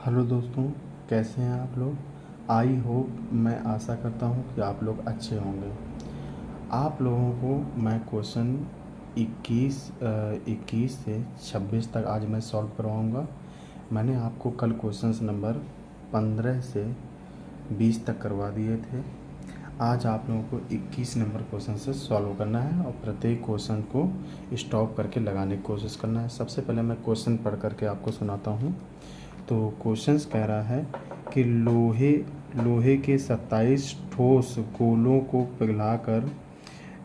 Hello दोस्तों, कैसे हैं आप लोग। आई होप, मैं आशा करता हूँ कि आप लोग अच्छे होंगे। आप लोगों को मैं क्वेश्चन 21 से 26 तक आज मैं सॉल्व करवाऊँगा। मैंने आपको कल क्वेश्चंस नंबर 15 से 20 तक करवा दिए थे। आज आप लोगों को 21 नंबर क्वेश्चन से सॉल्व करना है और प्रत्येक क्वेश्चन को स्टॉप करके लगाने की कोशिश करना है। सबसे पहले मैं क्वेश्चन पढ़ करके आपको सुनाता हूँ। तो क्वेश्चंस कह रहा है कि लोहे के 27 ठोस गोलों को पिघलाकर,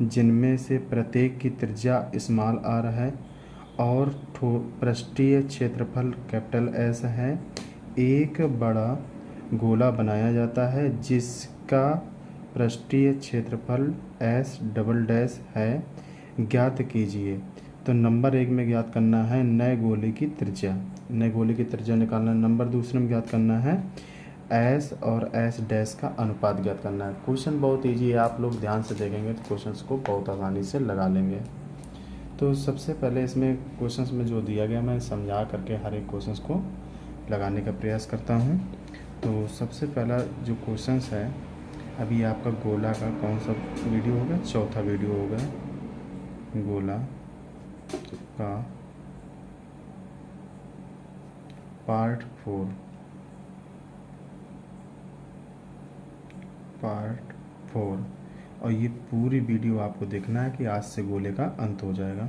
जिनमें से प्रत्येक की त्रिज्या स्मॉल r है और पृष्ठीय क्षेत्रफल कैपिटल S है, एक बड़ा गोला बनाया जाता है जिसका पृष्ठीय क्षेत्रफल S डबल डैश है, ज्ञात कीजिए। तो नंबर 1 में ज्ञात करना है नए गोले की त्रिज्या। नए गोले की त्रिज्या निकालना है। नंबर 2 में ज्ञात करना है S और S डैश का अनुपात ज्ञात करना है। क्वेश्चन बहुत ईजी है, आप लोग ध्यान से देखेंगे तो क्वेश्चंस को बहुत आसानी से लगा लेंगे। तो सबसे पहले इसमें क्वेश्चंस में जो दिया गया मैं समझा करके हर एक क्वेश्चंस को लगाने का प्रयास करता हूँ। तो सबसे पहला जो क्वेश्चंस है, अभी आपका गोला का कौन सा वीडियो होगा, चौथा वीडियो होगा। गोला का पार्ट 4 और ये पूरी वीडियो आपको देखना है कि आज से गोले का अंत हो जाएगा।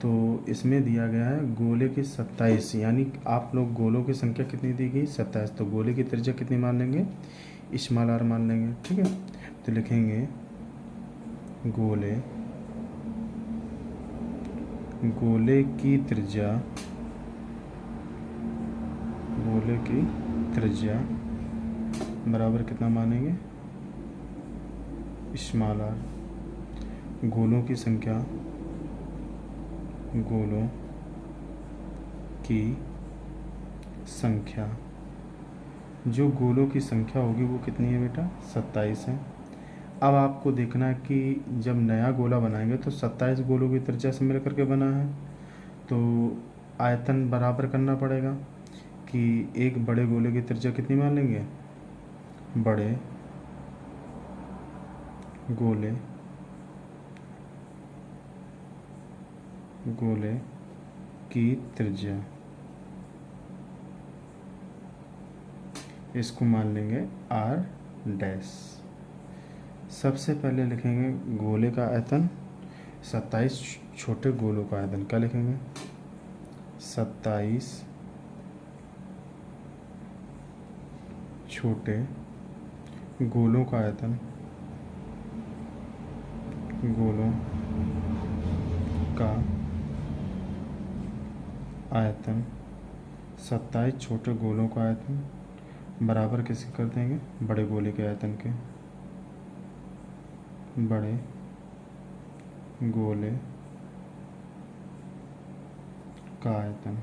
तो इसमें दिया गया है गोले की 27, यानी आप लोग गोलों की संख्या कितनी दी गई 27, तो गोले की त्रिज्या कितनी मान लेंगे, स्मॉल r मान लेंगे। ठीक है, तो लिखेंगे गोले की त्रिज्या बराबर कितना मानेंगे, स्मॉल r। गोलों की संख्या, जो गोलों की संख्या होगी वो कितनी है बेटा, 27 है। अब आपको देखना है कि जब नया गोला बनाएंगे तो 27 गोलों की त्रिज्या से मिल करके बना है, तो आयतन बराबर करना पड़ेगा कि एक बड़े गोले की त्रिज्या कितनी मान लेंगे, बड़े गोले की त्रिज्या, इसको मान लेंगे r डैश। सबसे पहले लिखेंगे गोले का आयतन, 27 छोटे गोलों का आयतन। क्या लिखेंगे, 27 छोटे गोलों का आयतन, 27 छोटे गोलों का आयतन बराबर किसके कर देंगे, बड़े गोले के आयतन के। बड़े गोले का आयतन,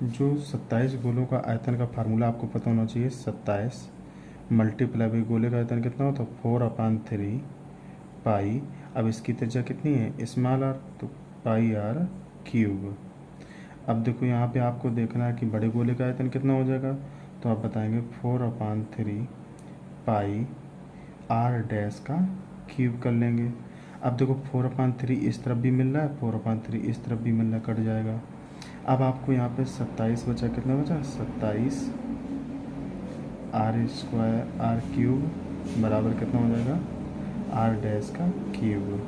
जो 27 गोलों का आयतन का फार्मूला आपको पता होना चाहिए। 27 मल्टीप्लाई बाई गोले का आयतन कितना होता है, 4/3 पाई। अब इसकी त्रिज्या कितनी है, स्मॉल r, तो पाई r क्यूब। अब देखो यहाँ पे आपको देखना है कि बड़े गोले का आयतन कितना हो जाएगा, तो आप बताएंगे 4/3 पाई r डैश का क्यूब कर लेंगे। अब देखो 4/3 इस तरफ भी मिल रहा है, 4/3 इस तरफ भी मिल रहा है, कट जाएगा। अब आपको यहाँ पे 27 बचा, कितना बचा, 27 r स्क्वायर r क्यूब बराबर कितना हो जाएगा, r डैश का क्यूब।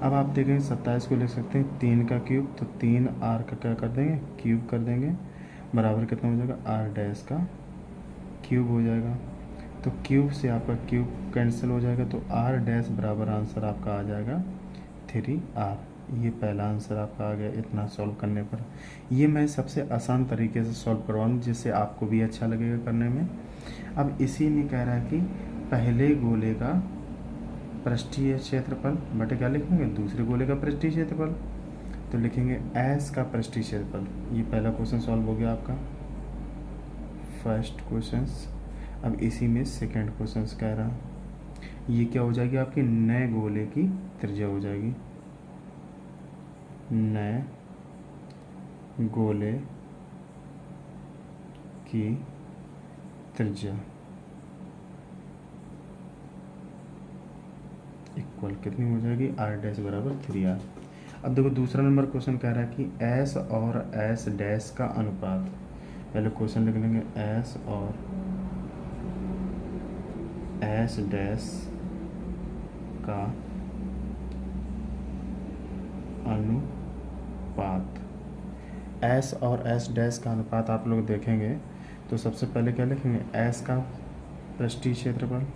अब आप देखेंगे 27 को लिख सकते हैं 3 का क्यूब, तो 3r का क्या कर देंगे, क्यूब कर देंगे, बराबर कितना हो जाएगा, r डैश का क्यूब हो जाएगा। तो क्यूब से आपका क्यूब कैंसिल हो जाएगा, तो r डैश बराबर आंसर आपका आ जाएगा 3r। ये पहला आंसर आपका आ गया इतना सॉल्व करने पर। ये मैं सबसे आसान तरीके से सॉल्व करवाऊँ जिससे आपको भी अच्छा लगेगा करने में। अब इसी में कह रहा है कि पहले गोले का पृष्ठीय क्षेत्रफल बटे क्या लिखेंगे, दूसरे गोले का पृष्ठीय क्षेत्रफल, तो लिखेंगे S का पृष्ठीय क्षेत्रफल। ये पहला क्वेश्चन सॉल्व हो गया आपका, फर्स्ट क्वेश्चन। अब इसी में सेकंड क्वेश्चन कह रहा, ये क्या हो जाएगी, आपके नए गोले की त्रिज्या हो जाएगी, नए गोले की त्रिज्या इक्वल कितनी हो जाएगी, आर डैश बराबर 3r। अब देखो दूसरा नंबर क्वेश्चन कह रहा है कि एस और एस डैश का अनुपात। पहले क्वेश्चन लिख लेंगे, एस और एस डैश का अनुपात। एस और एस डैश का अनुपात आप लोग देखेंगे तो सबसे पहले क्या लिखेंगे, एस का पृष्ठीय क्षेत्रफल,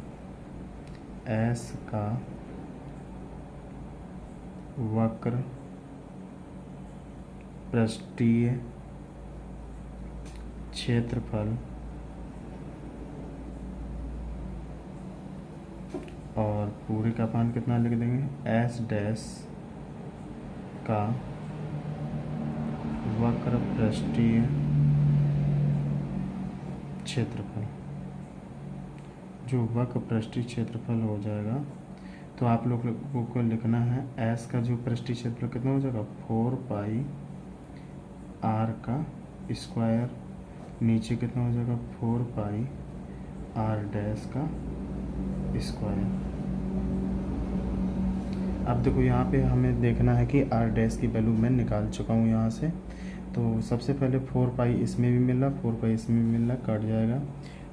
एस का वक्र पृष्ठीय क्षेत्रफल और पूरे का मान कितना लिख देंगे, एस डैश का वक्र पृष्ठीय क्षेत्रफल। जो वक्र पृष्ठीय क्षेत्रफल हो जाएगा तो आप लोगों को लिखना है एस का जो पृष्ठीय क्षेत्रफल कितना हो जाएगा, 4 पाई आर का स्क्वायर, नीचे कितना हो जाएगा 4 पाई आर डैश का स्क्वायर। अब देखो यहाँ पे हमें देखना है कि आर डैश की वैल्यू मैं निकाल चुका हूँ यहाँ से। तो सबसे पहले 4 पाई इसमें भी मिल रहा, 4 पाई इसमें भी मिल रहा, कट जाएगा।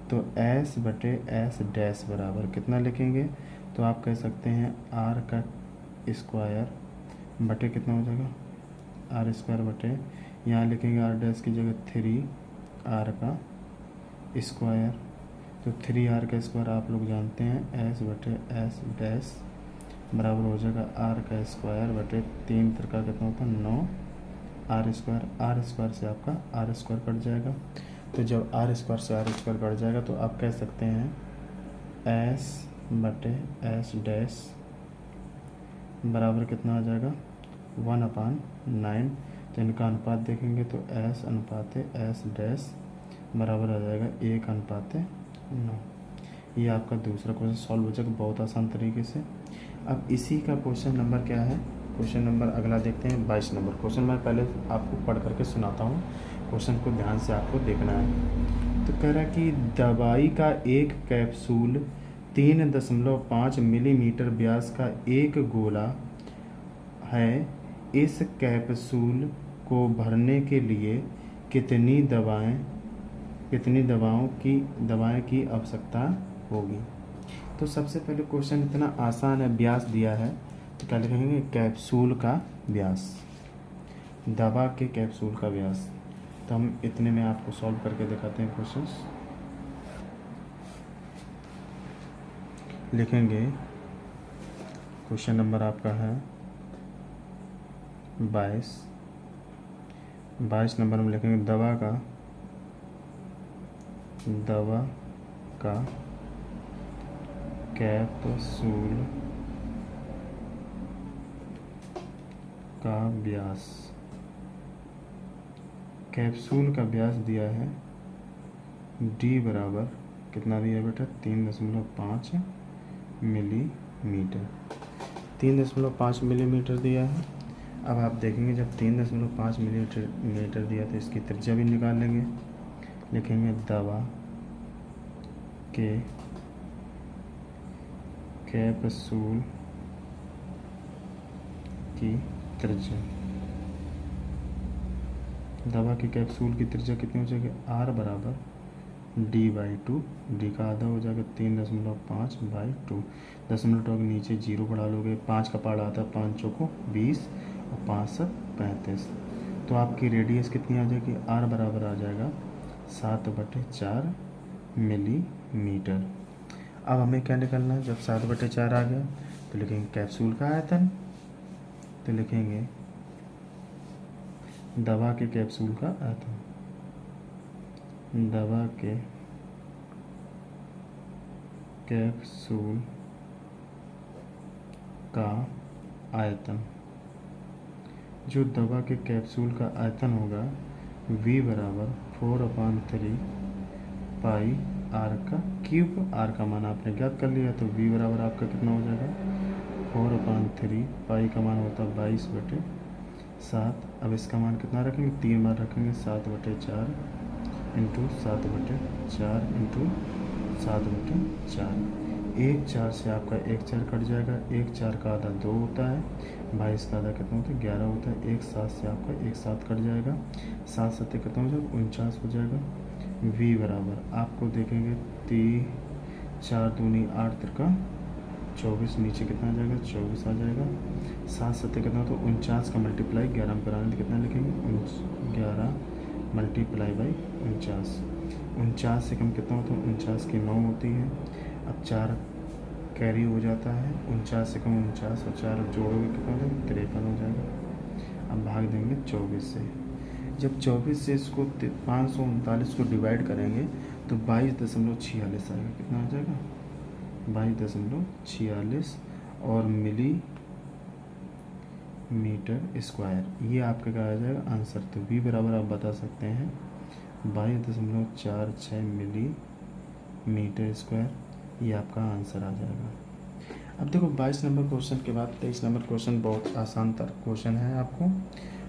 तो एस बटे एस डैश बराबर कितना लिखेंगे, तो आप कह सकते हैं आर का स्क्वायर बटे कितना हो जाएगा, आर स्क्वायर बटे, यहाँ लिखेंगे आर डैश की जगह 3 आर का स्क्वायर। तो 3 आर का स्क्वायर आप लोग जानते हैं, एस बटे एस डैश बराबर हो जाएगा आर का स्क्वायर बटे 3 त्रिका कितना होता है 9 आर स्क्वायर। आर स्क्वायर से आपका आर स्क्वायर कट जाएगा। तो जब आर स्क्वायर से आर स्क्वायर कट जाएगा तो आप कह सकते हैं एस बटे एस डैश बराबर कितना आ जाएगा 1/9। तो इनका अनुपात देखेंगे तो एस अनुपात एस डैश बराबर आ जाएगा 1/9। ये आपका दूसरा क्वेश्चन सॉल्व हो जाएगा बहुत आसान तरीके से। अब इसी का क्वेश्चन नंबर क्या है, क्वेश्चन नंबर अगला देखते हैं 22 नंबर क्वेश्चन। मैं पहले आपको पढ़ करके सुनाता हूँ, क्वेश्चन को ध्यान से आपको देखना है। तो कह रहा है कि दवाई का एक कैप्सूल 3.5 मिलीमीटर व्यास का एक गोला है। इस कैप्सूल को भरने के लिए कितनी दवाएं की आवश्यकता होगी। तो सबसे पहले क्वेश्चन इतना आसान है, व्यास दिया है तो क्या लिखेंगे, कैप्सूल का व्यास, दवा के कैप्सूल का व्यास। तो हम इतने में आपको सॉल्व करके दिखाते हैं क्वेश्चंस। लिखेंगे क्वेश्चन नंबर आपका है 22 नंबर में लिखेंगे दवा का कैप्सूल का व्यास। कैप्सूल का व्यास दिया है डी बराबर कितना दिया है बेटा, 3.5 मिलीमीटर। 3.5 मिलीमीटर दिया है। अब आप देखेंगे जब 3.5 मिलीमीटर दिया तो इसकी त्रिज्या भी निकाल लेंगे। लिखेंगे दवा के कैप्सूल की त्रिज्या, दवा की कैप्सूल की त्रिज्या कितनी हो जाएगी, आर बराबर D/2, डी का आधा हो जाएगा 3.5/2। दशमलव के नीचे 0 बढ़ा लोगे, 5 का पार्ट आता है, 5 चौको 20 और 5 7 35। तो आपकी रेडियस कितनी आ जाएगी, आर बराबर आ जाएगा 7/4 मिलीमीटर। अब हमें क्या निकालना है, जब 7/4 आ गया तो लिखेंगे कैप्सूल का आयतन। तो लिखेंगे दवा के कैप्सूल का आयतन, दवा के कैप्सूल का आयतन। जो दवा के कैप्सूल का आयतन होगा V बराबर 4/3 पाई आर का क्यूब। आर का मान आपने ज्ञात कर लिया तो V बराबर आपका कितना हो जाएगा 4/3 पाई का मान होता है 22/7 7। अब इसका मान कितना रखेंगे, 3 बार रखेंगे, 7/4 इंटू 7/4 इंटू 7/4। 1 4 से आपका 1 4 कट जाएगा, 1 4 का आधा 2 होता है, 22 का आधा कितना होता है 11 होता है, 1 7 से आपका 1 7 कट जाएगा, 7 7 कितना हो जाएगा 49 हो जाएगा। v बराबर आपको देखेंगे 4 दूनी 8 तिरका 24, नीचे कितना आ जाएगा 24 आ जाएगा। 7 7 कितना तो 49 का मल्टीप्लाई 11 में कराने तो कितना लिखेंगे 11 मल्टीप्लाई बाई 49। 49 से कम कितना होता है 49 की 9 होती है। अब 4 कैरी हो जाता है, 49 से कम 49 और 4 जोड़ोगे कितना हो जाएगा 53 हो जाएगा। अब भाग देंगे 24 से। जब 24 से इसको 539 को डिवाइड करेंगे तो 22.46 आएगा, कितना आ जाएगा 22.46 और मिली मीटर स्क्वायर। ये आपका क्या आ जाएगा आंसर। तो v बराबर आप बता सकते हैं 22.46 मिली मीटर स्क्वायर, ये आपका आंसर आ जाएगा। अब देखो 22 नंबर क्वेश्चन के बाद 23 नंबर क्वेश्चन बहुत आसान क्वेश्चन है आपको,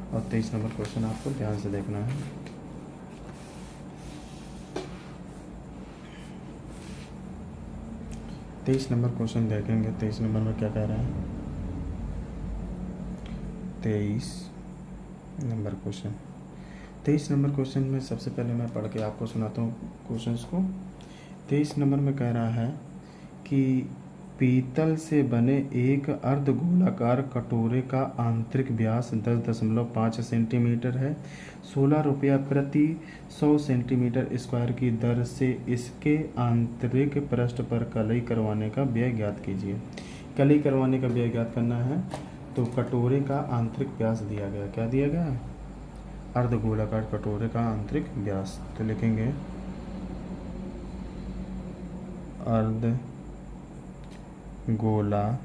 और 23 नंबर क्वेश्चन आपको ध्यान से देखना है। तेईस नंबर क्वेश्चन देखेंगे। 23 नंबर में क्या कह रहा है, 23 नंबर क्वेश्चन। 23 नंबर क्वेश्चन में सबसे पहले मैं पढ़ के आपको सुनाता हूँ क्वेश्चंस को। 23 नंबर में कह रहा है कि पीतल से बने एक अर्धगोलाकार कटोरे का आंतरिक व्यास 10.5 सेंटीमीटर है। 16 रुपया प्रति 100 सेंटीमीटर स्क्वायर की दर से इसके आंतरिक पृष्ठ पर कलई करवाने का व्यय ज्ञात कीजिए। कलई करवाने का व्यय ज्ञात करना है तो कटोरे का आंतरिक व्यास दिया गया, क्या दिया गया, अर्धगोलाकार कटोरे का आंतरिक व्यास। तो लिखेंगे अर्ध गोलाकार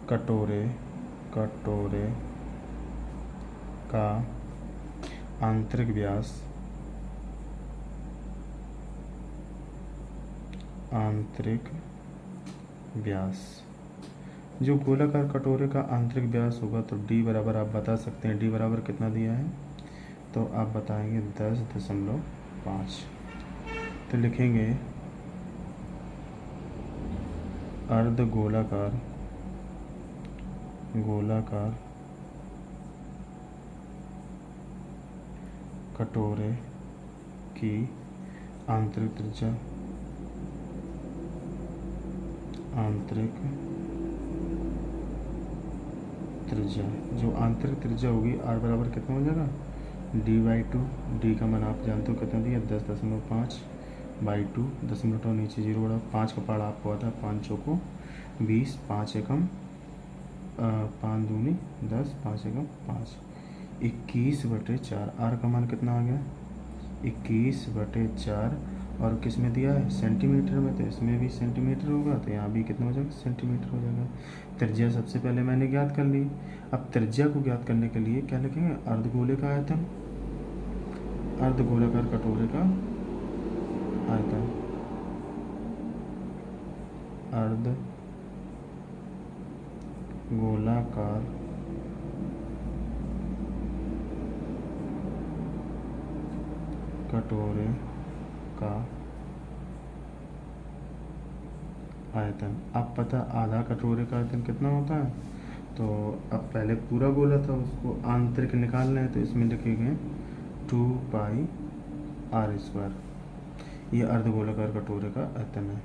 कटोरे का आंतरिक व्यास जो गोलाकार कटोरे का आंतरिक व्यास होगा तो d बराबर आप बता सकते हैं, d बराबर कितना दिया है तो आप बताएंगे 10.5। तो लिखेंगे अर्ध गोलाकार कटोरे की आंतरिक त्रिज्या जो आंतरिक त्रिज्या होगी r बराबर कितना हो जाएगा d/2। d का मान आप जानते हो कितना दिया 10.5/2, 0.2 नीचे 0 बड़ा 5 का पहाड़ आपको आता है 5 चौको 20, 5 एकम 5 दूनी 10, 5 एकम 5, 21/4। r का मान कितना आ गया 21/4 और किस में दिया है सेंटीमीटर में, तो इसमें भी सेंटीमीटर होगा तो यहाँ भी कितना हो जाएगा सेंटीमीटर हो जाएगा। त्रिज्या सबसे पहले मैंने ज्ञात कर ली। अब त्रिज्या को ज्ञात करने के लिए क्या लिखेंगे अर्धगोले का आयतन, अर्धगोलाकार कटोरे का आयतन, अर्धगोलाकार कटोरे का आयतन। अब पता आधा कटोरे का आयतन कितना होता है, तो अब पहले पूरा गोला था उसको आंतरिक निकालना है तो इसमें लिखेंगे 2πr²। ये अर्धगोलाकार कटोरे का आयतन है।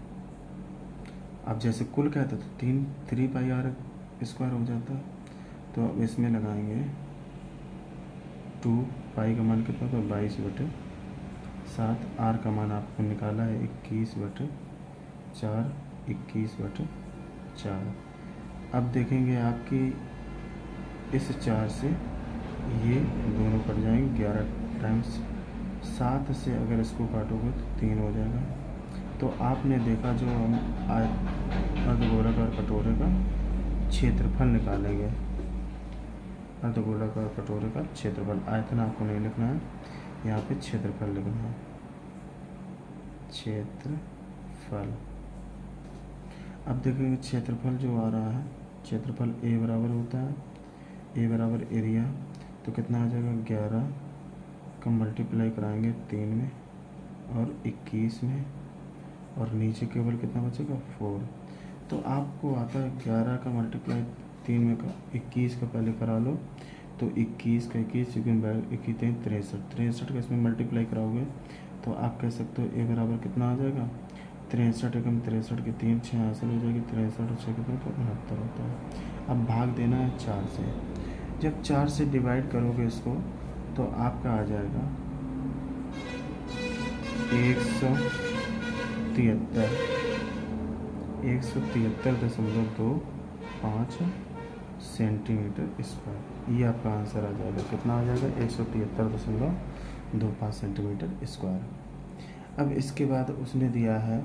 अब जैसे कुल कहते तो 3πr² हो जाता, तो अब इसमें लगाएंगे 2π का मान कितना तो 22/7, r का मान आपको निकाला है 21/4, 21/4। अब देखेंगे आपकी इस 4 से ये दोनों कट जाएंगे, 11 टाइम्स 7 से अगर इसको काटोगे तो 3 हो जाएगा। तो आपने देखा जो हम अर्धगोलाकार कटोरे का क्षेत्रफल निकालेंगे, अर्धगोलाकार कटोरे का क्षेत्रफल, आयतन आपको नहीं लिखना है, यहाँ पे क्षेत्रफल लिखना है, क्षेत्रफल। अब देखेंगे क्षेत्रफल जो आ रहा है क्षेत्रफल ए बराबर होता है ए बराबर एरिया, तो कितना आ जाएगा 11 का मल्टीप्लाई कराएंगे 3 में और 21 में, और नीचे केवल कितना बचेगा 4। तो आपको आता है 11 का मल्टीप्लाई 3 में का 21 का पहले करा लो, तो 21 का 21 21 63 का इसमें मल्टीप्लाई कराओगे तो आप कह सकते हो ए बराबर कितना आ जाएगा 63 एकम 63 के 3 6 हासिल हो जाएगी, 63 और 6 कितना तो 69 होता है। अब भाग देना है 4 से, जब 4 से डिवाइड करोगे इसको तो आपका आ जाएगा 173.25 सेंटीमीटर स्क्वायर। ये आपका आंसर आ जाएगा, कितना आ जाएगा 173.25 सेंटीमीटर स्क्वायर। अब इसके बाद उसने दिया है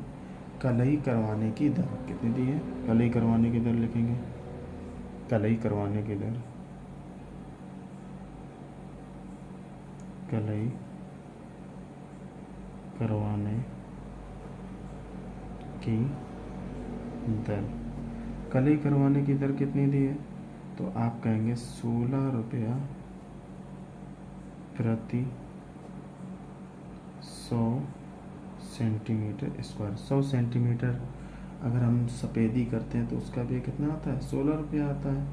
कलई करवाने की दर, कितनी दी है, कलई करवाने की दर लिखेंगे, कलई करवाने की दर, कलई करवाने की दर, कलई करवाने की दर कितनी दी है, तो आप कहेंगे 16 रुपया प्रति 100 सेंटीमीटर स्क्वायर। 100 सेंटीमीटर अगर हम सफ़ेदी करते हैं तो उसका भी कितना आता है 16 रुपया आता है।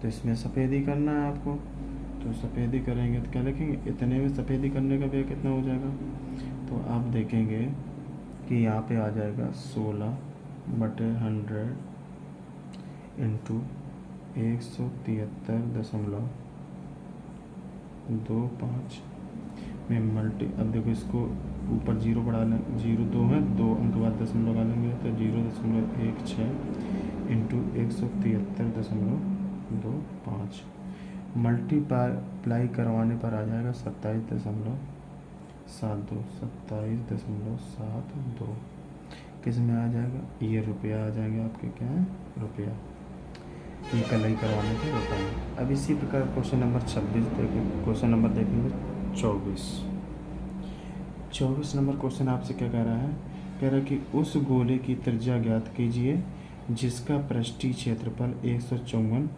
तो इसमें सफ़ेदी करना है आपको, तो सफ़ेदी करेंगे तो क्या लिखेंगे, इतने में सफ़ेदी करने का भी कितना हो जाएगा, तो आप देखेंगे कि यहाँ पे आ जाएगा 16/100 इंटू 173.25 में मल्टी, अब देखो इसको ऊपर जीरो बढ़ा लें, 0 2 है, 2 अंक बाद दशमलव लगा लेंगे तो 0.16 इंटू 173.25 मल्टीप्लाई करवाने पर आ जाएगा 27.72 किस में आ जाएगा, ये रुपया आ जाएंगे आपके, क्या है रुपया, ये कलई करवाने के रुपये हैं। अब इसी प्रकार क्वेश्चन नंबर 26 देखेंगे, क्वेश्चन नंबर देखेंगे 24 नंबर क्वेश्चन आपसे क्या कह रहा है, कह रहा है कि उस गोले की त्रिज्या ज्ञात कीजिए जिसका पृष्ठीय क्षेत्रफल 154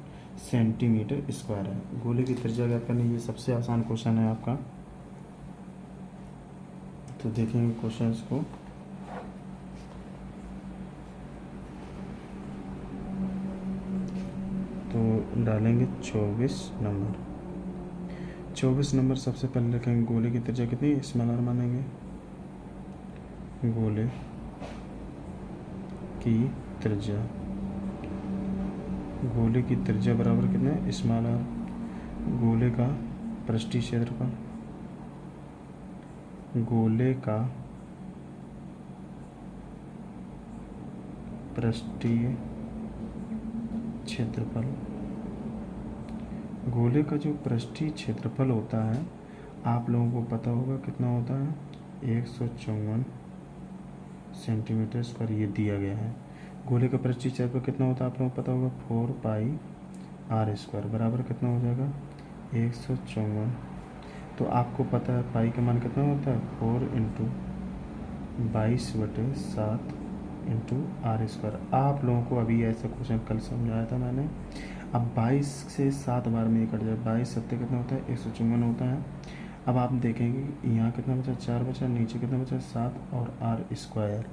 सेंटीमीटर स्क्वायर है। गोले की त्रिज्या ज्ञात करनी, ये सबसे आसान क्वेश्चन है आपका। तो देखेंगे क्वेश्चन को, तो डालेंगे 24 नंबर सबसे पहले लिखेंगे गोले की त्रिज्या कितनी, स्मॉल आर मानेंगे, गोले की त्रिज्या, गोले की त्रिज्या बराबर कितना है स्मॉल आर, गोले का पृष्ठीय क्षेत्रफल, गोले का पृष्ठीय क्षेत्रफल, गोले का जो पृष्ठीय क्षेत्रफल होता है आप लोगों को पता होगा कितना होता है 154 सेंटीमीटर स्क्वायर, ये दिया गया है। गोले का पृष्ठीय क्षेत्रफल कितना होता है आप लोगों को पता होगा 4πr² बराबर कितना हो जाएगा 154। तो आपको पता है पाई का मान कितना होता है 4 इंटू 22/7 इंटू r²। आप लोगों को अभी ऐसा क्वेश्चन कल समझाया था मैंने। अब 22 से 7 बार में ये कट जाए, 22 सत्ते कितना होता है 154 होता है। अब आप देखेंगे यहाँ कितना बचा 4 बचा, नीचे कितना बचा 7 और r²।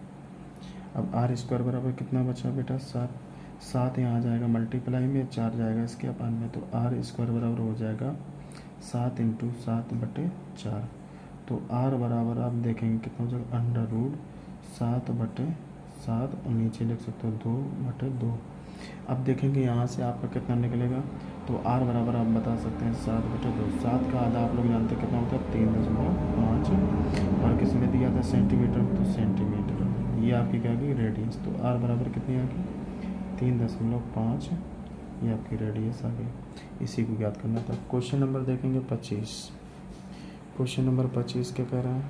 अब r² बराबर कितना बचा बेटा 7 यहाँ आ जाएगा मल्टीप्लाई में, 4 जाएगा इसके अपान में, तो r² बराबर हो जाएगा 7 इंटू 7/4। तो r बराबर आप देखेंगे कितना हो जाएगा √7/7 और नीचे लिख सकते हो 2/2। अब देखेंगे यहाँ से आपका कितना निकलेगा, तो r बराबर आप बता सकते हैं 7/2। 7 का आधा आप लोग जानते हैं कितना होता है 3.5, और किस में दिया था सेंटीमीटर में, तो सेंटीमीटर। ये आपकी क्या गई रेडियस, तो r बराबर कितनी आ गई 3.5, ये आपकी रेडियस आ गई। इसी को याद करना था। क्वेश्चन नंबर देखेंगे 25। क्वेश्चन नंबर 25 क्या कह रहा है,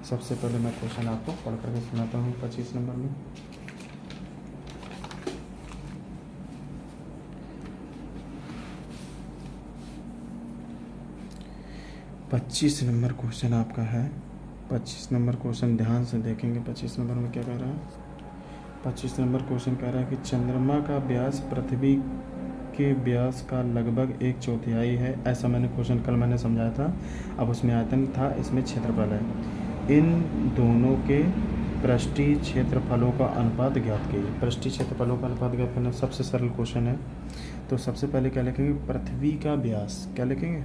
सबसे पहले मैं क्वेश्चन आपको पढ़ करके सुनाता हूँ। 25 नंबर में 25 नंबर क्वेश्चन आपका है। 25 नंबर क्वेश्चन ध्यान से देखेंगे। 25 नंबर में क्या कह रहा है, 25 नंबर क्वेश्चन कह रहा है कि चंद्रमा का व्यास पृथ्वी के व्यास का लगभग 1/4 है। ऐसा मैंने क्वेश्चन कल मैंने समझाया था। अब उसमें आयतन था, इसमें क्षेत्रफल है। इन दोनों के पृष्ठीय क्षेत्रफलों का अनुपात ज्ञात कीजिए। पृष्ठीय क्षेत्रफलों का अनुपात ज्ञात करना सबसे सरल क्वेश्चन है। तो सबसे पहले क्या लिखेंगे, पृथ्वी का व्यास क्या लिखेंगे,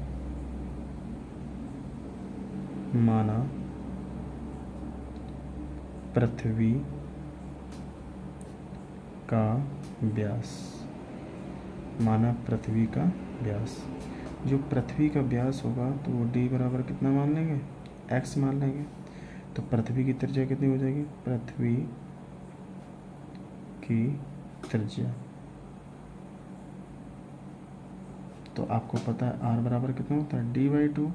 माना पृथ्वी का व्यास, माना पृथ्वी का व्यास। जो पृथ्वी का व्यास होगा तो वो d बराबर कितना मान लेंगे, x मान लेंगे। तो पृथ्वी की त्रिज्या कितनी हो जाएगी, पृथ्वी की त्रिज्या, तो आपको पता है r बराबर कितना होता है d/2।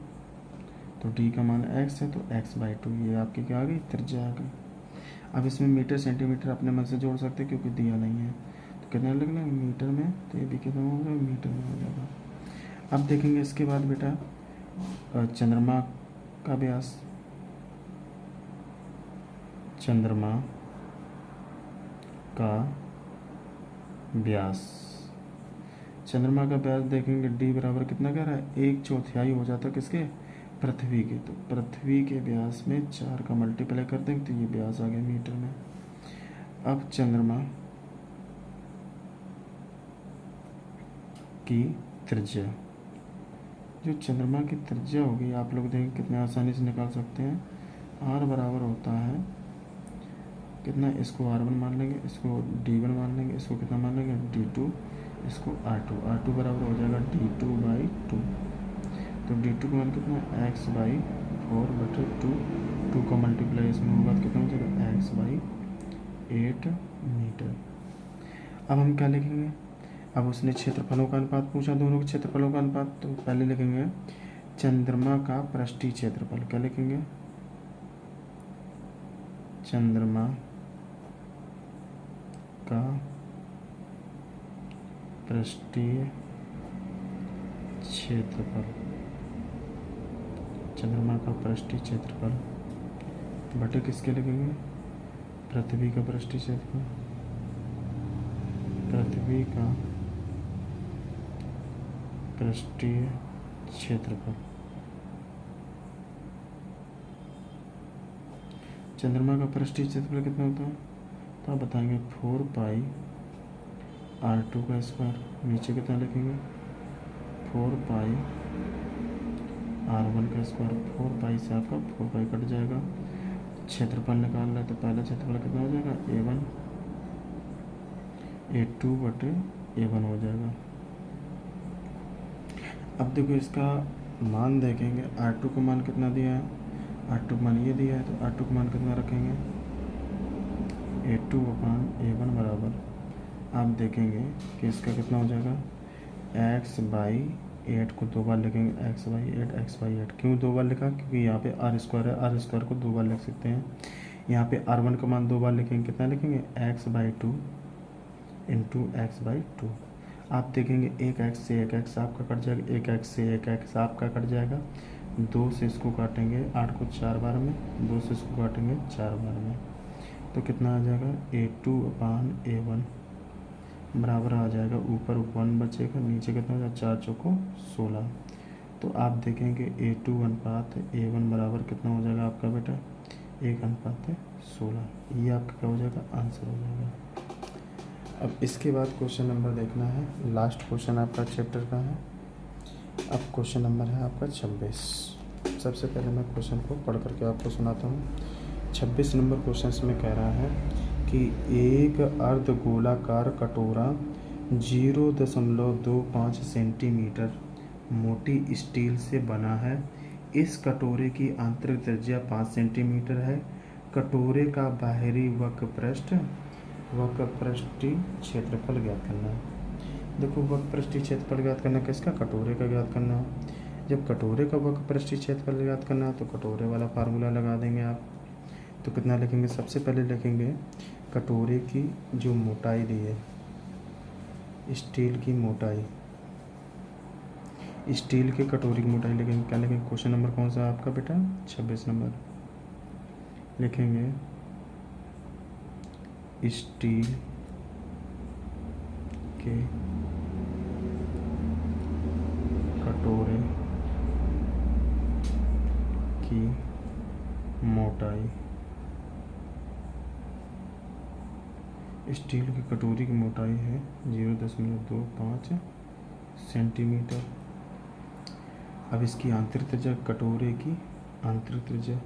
तो d का मान x है तो x/2, ये आपकी क्या आ गई, त्रिज्या आ गई। अब इसमें मीटर सेंटीमीटर अपने मन से जोड़ सकते हैं क्योंकि दिया नहीं है। तो कितना लगना मीटर में, तो ये भी कितना होगा, मीटर में हो जाएगा। अब देखेंगे इसके बाद बेटा चंद्रमा का व्यास, चंद्रमा का व्यास, चंद्रमा का व्यास देखेंगे d बराबर कितना कह रहा है, 1/4 हो जाता है किसके, पृथ्वी के। तो पृथ्वी के व्यास में 4 का मल्टीप्लाई कर देंगे तो ये व्यास आ गया मीटर में। अब चंद्रमा की त्रिज्या, जो चंद्रमा की त्रिज्या होगी आप लोग देखें कितने आसानी से निकाल सकते हैं। r बराबर होता है कितना, इसको r1 मान लेंगे, इसको d1 मान लेंगे, इसको कितना मान लेंगे d2, इसको r2 बराबर हो जाएगा d2/2। तो d2 का मान कितना, x/4/2, 2 का मल्टीप्लाई इसमें होगा तो कितना हो जाएगा x/8 मीटर। अब हम क्या लिखेंगे, अब उसने क्षेत्रफलों का अनुपात पूछा, दोनों के क्षेत्रफलों का अनुपात। तो पहले लिखेंगे चंद्रमा का पृष्ठीय क्षेत्रफल, क्या लिखेंगे, चंद्रमा का पृष्ठीय क्षेत्रफल, चंद्रमा का पृष्ठीय क्षेत्रफल बटे किसके लिखेंगे, पृथ्वी का पृष्ठीय क्षेत्रफल, पृथ्वी का पृष्ठीय क्षेत्रफल। चंद्रमा का पृष्ठीय क्षेत्रफल कितना होता है, तो आप बताएंगे 4πr2 का स्क्वायर, नीचे कितना लिखेंगे 4πr1 का स्क्वायर। 4π से आपका 4π कट जाएगा। क्षेत्रफल निकाल रहे तो पहला क्षेत्रफल कितना हो जाएगा, A2/A1 हो जाएगा। अब देखो इसका मान देखेंगे, R2 का मान कितना दिया है, R2 का मान ये दिया है, तो R2 का मान कितना रखेंगे, A2/A1 बराबर, आप देखेंगे कि इसका कितना हो जाएगा, x/8 को 2 बार लिखेंगे, x/8। क्यों 2 बार लिखा, क्योंकि यहाँ पे r² है, r² को 2 बार लिख सकते हैं। यहाँ पे r1 का मान 2 बार लिखेंगे, कितना लिखेंगे, x/2 इंटू x/2। आप देखेंगे एक x से एक x आपका कट जाएगा, एक x से एक x आपका कट जाएगा, 2 से इसको काटेंगे 8 को 4 बार में, 2 से इसको काटेंगे 4 बार में, तो कितना आ जाएगा A2/A1 बराबर आ जाएगा, ऊपर 1 बचेगा, नीचे कितना हो जाएगा 4 चौको 16। तो आप देखेंगे A2/A1 बराबर कितना हो जाएगा आपका बेटा, 1/16। ये आपका क्या हो जाएगा, आंसर हो जाएगा। अब इसके बाद क्वेश्चन नंबर देखना है, लास्ट क्वेश्चन आपका चैप्टर का है। अब क्वेश्चन नंबर है आपका 26। सबसे पहले मैं क्वेश्चन को पढ़ करके आपको सुनाता हूँ। 26 नंबर क्वेश्चन में कह रहा है कि एक अर्धगोलाकार कटोरा 0.25 सेंटीमीटर मोटी स्टील से बना है। इस कटोरे की आंतरिक त्रिज्या 5 सेंटीमीटर है। कटोरे का बाहरी वक्रपृष्ठीय क्षेत्रफल ज्ञात करना है। देखो वक्रपृष्ठीय क्षेत्रफल ज्ञात करना किसका, कटोरे का ज्ञात करना है। जब कटोरे का वक्रपृष्ठीय क्षेत्रफल ज्ञात करना है तो कटोरे वाला फार्मूला लगा देंगे आप। तो कितना लिखेंगे, सबसे पहले लिखेंगे कटोरे की जो मोटाई दी है, स्टील की मोटाई, स्टील के कटोरे की मोटाई लिखेंगे। क्या लिखेंगे, क्वेश्चन नंबर कौन सा आपका बेटा, 26 नंबर। लिखेंगे स्टील के कटोरे की मोटाई, स्टील की कटोरी की मोटाई है 0.25 सेंटीमीटर। अब इसकी आंतरिक त्रिज्या कटोरे की आंतरिक त्रिज्या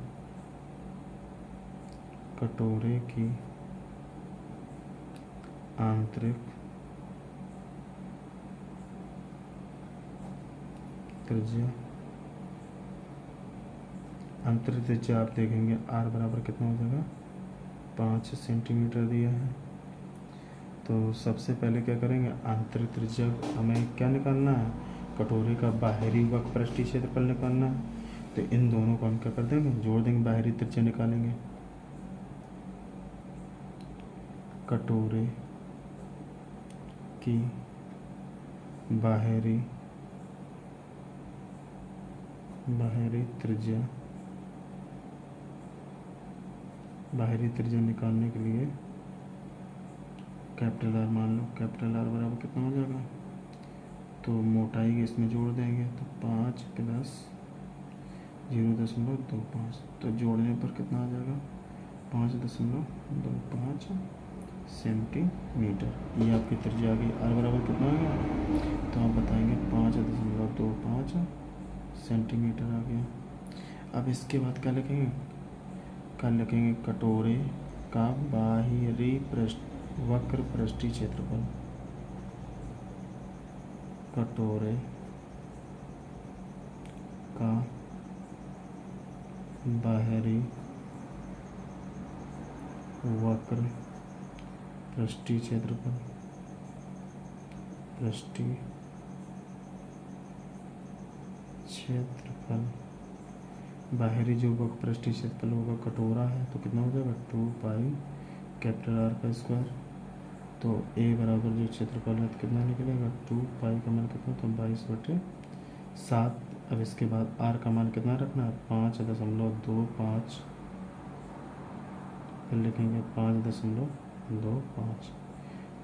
आंतरिक त्रिज्या आप देखेंगे r बराबर कितना हो जाएगा 5 सेंटीमीटर दिया है। तो सबसे पहले क्या करेंगे, आंतरिक त्रिज्या हमें क्या निकालना है, कटोरे का बाहरी वक्र पृष्ठीय क्षेत्रफल निकालना है। तो इन दोनों को हम क्या कर देंगे, जोड़ देंगे, बाहरी त्रिज्या निकालेंगे। कटोरे की बाहरी त्रिज्या निकालने के लिए कैपिटल R मान लो, कैपिटल R बराबर कितना हो जाएगा, तो मोटाई के इसमें जोड़ देंगे, तो 5 प्लस 0.25, तो जोड़ने पर कितना आ जाएगा 5.25 सेंटीमीटर। ये आपकी त्रिज्या आ गई। R बराबर कितना आ गया, तो आप बताएंगे 5.25 सेंटीमीटर आ गया। अब इसके बाद क्या लिखेंगे, कटोरे का बाहरी वक्र पृष्ठीय क्षेत्रफल, कटोरे का बाहरी वक्र पृष्ठीय क्षेत्रफल, बाहरी जो वक्र पृष्ठीय क्षेत्रफल होगा कटोरा है, तो कितना हो जाएगा 2 पाई कैपिटल R का स्क्वायर। तो A बराबर जो क्षेत्रफल है तो कितना निकलेगा, 2 पाई का मान कितना, तो 22/7। अब इसके बाद R का मान कितना रखना है, 5.25, फिर लिखेंगे 5.25,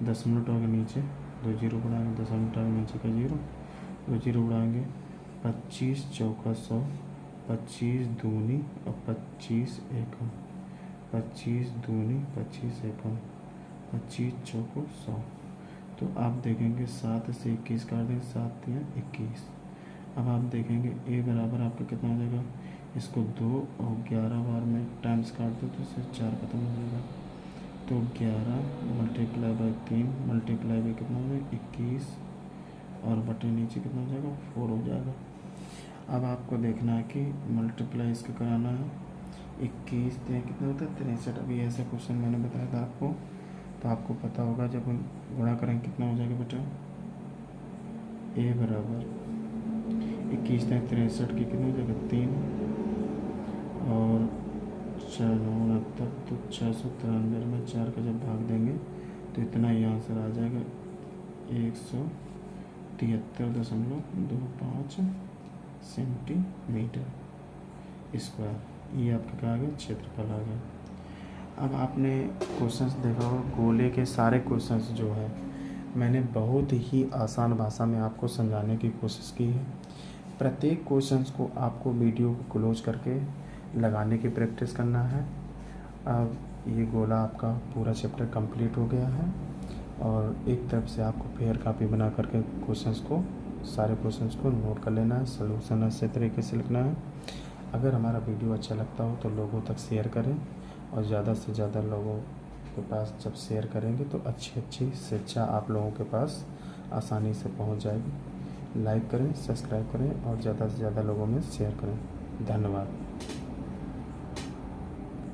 दशमलव के नीचे 2 जीरो बढ़ाएंगे, दशमलव के नीचे का 0, 2 जीरो बढ़ाएंगे, 25 चौका 100, 25 दूनी और 25 एकम, 25 दूनी 25 एकम, 25 चौको 100। तो आप देखेंगे 7 से 21 काट देंगे, 7 या 21। अब आप देखेंगे A बराबर आपका कितना हो जाएगा, इसको 2 और 11 बार में टाइम्स काट दो तो इससे 4 खत्म हो जाएगा। तो 11 मल्टीप्लाई बाई 3 मल्टीप्लाई बाई कितना हो जाएगा 21, और बटे नीचे कितना हो जाएगा 4 हो जाएगा। अब आपको देखना है कि मल्टीप्लाई इसका कराना है, 21 कितना होता है 63। अभी ऐसा क्वेश्चन मैंने बताया था आपको, तो आपको पता होगा जब हम गुणा करेंगे कितना हो जाएगा बेटा, A बराबर 21 63 की कितना हो जाएगा 3 और 4 69, तो 693 में 4 का जब भाग देंगे तो इतना ही आंसर आ जाएगा 173.25 सेंटीमीटर स्क्वायर। ये आपका क्या आ गया, क्षेत्रफल आ गया। अब आपने क्वेश्चंस देखा होगा, गोले के सारे क्वेश्चंस जो है मैंने बहुत ही आसान भाषा में आपको समझाने की कोशिश की है। प्रत्येक क्वेश्चंस को आपको वीडियो को क्लोज करके लगाने की प्रैक्टिस करना है। अब ये गोला आपका पूरा चैप्टर कंप्लीट हो गया है, और एक तरफ से आपको फेयर कॉपी बना करके सारे क्वेश्चंस को नोट कर लेना है, सलूशन अच्छे तरीके से लिखना है। अगर हमारा वीडियो अच्छा लगता हो तो लोगों तक शेयर करें, और ज़्यादा से ज़्यादा लोगों के पास जब शेयर करेंगे तो अच्छी शिक्षा आप लोगों के पास आसानी से पहुंच जाएगी। लाइक करें, सब्सक्राइब करें और ज़्यादा से ज़्यादा लोगों में शेयर करें। धन्यवाद।